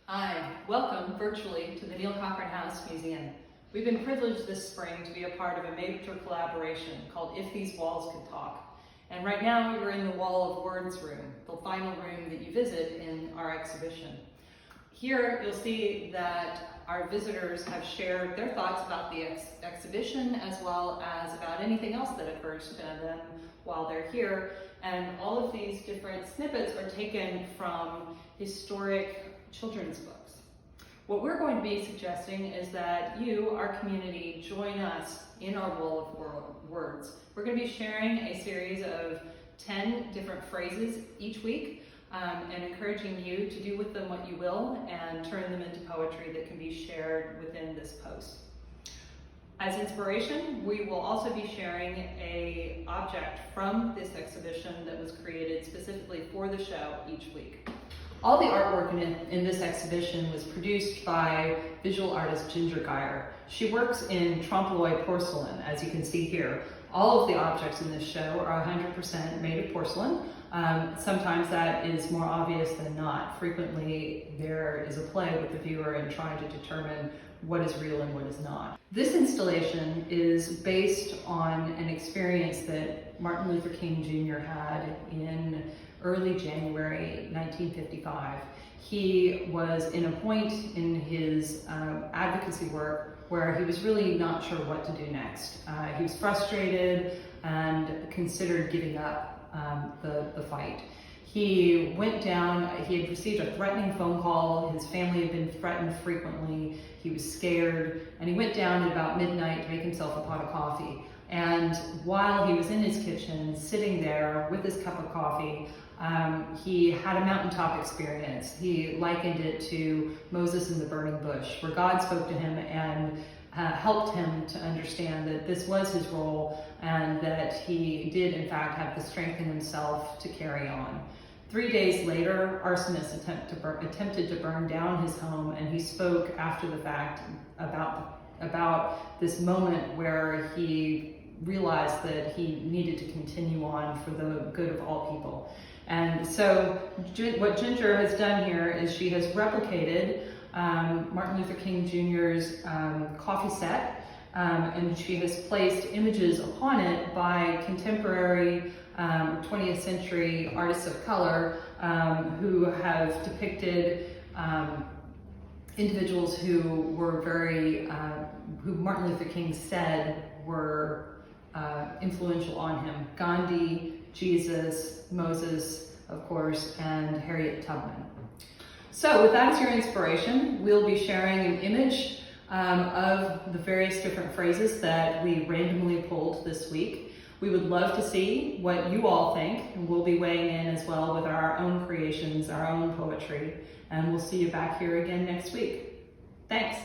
Hi, welcome virtually to the Neill-Cochran House Museum. We've been privileged this spring to be a part of a major collaboration called If These Walls Could Talk. And right now we're in the Wall of Words room, the final room that you visit in our exhibition. Here you'll see that our visitors have shared their thoughts about the exhibition as well as about anything else that occurs to them while they're here. And all of these different snippets are taken from historic children's books. What we're going to be suggesting is that you, our community, join us in our Wall of Words. We're going to be sharing a series of 10 different phrases each week and encouraging you to do with them what you will and turn them into poetry that can be shared within this post. As inspiration, we will also be sharing an object from this exhibition that was created specifically for the show each week. All the artwork in this exhibition was produced by visual artist Ginger Geyer. She works in trompe-l'oeil porcelain, as you can see here. All of the objects in this show are 100% made of porcelain. Sometimes that is more obvious than not. Frequently, there is a play with the viewer in trying to determine what is real and what is not. This installation is based on an experience that Martin Luther King Jr. had in early January 1955. He was in a point in his advocacy work where he was really not sure what to do next. He was frustrated and considered giving up the fight. He went down, he had received a threatening phone call, his family had been threatened frequently, he was scared, and he went down at about midnight to make himself a pot of coffee. And while he was in his kitchen, sitting there with his cup of coffee, he had a mountaintop experience. He likened it to Moses in the burning bush, where God spoke to him and helped him to understand that this was his role and that he did in fact have the strength in himself to carry on. 3 days later, arsonists attempted to burn down his home, and he spoke after the fact about this moment where he realized that he needed to continue on for the good of all people. And so what Ginger has done here is she has replicated Martin Luther King Jr.'s coffee set, and she has placed images upon it by contemporary 20th century artists of color who have depicted individuals who were who Martin Luther King said were influential on him. Gandhi, Jesus, Moses, of course, and Harriet Tubman. So with that as your inspiration, we'll be sharing an image of the various different phrases that we randomly pulled this week. We would love to see what you all think, and we'll be weighing in as well with our own creations, our own poetry, and we'll see you back here again next week. Thanks.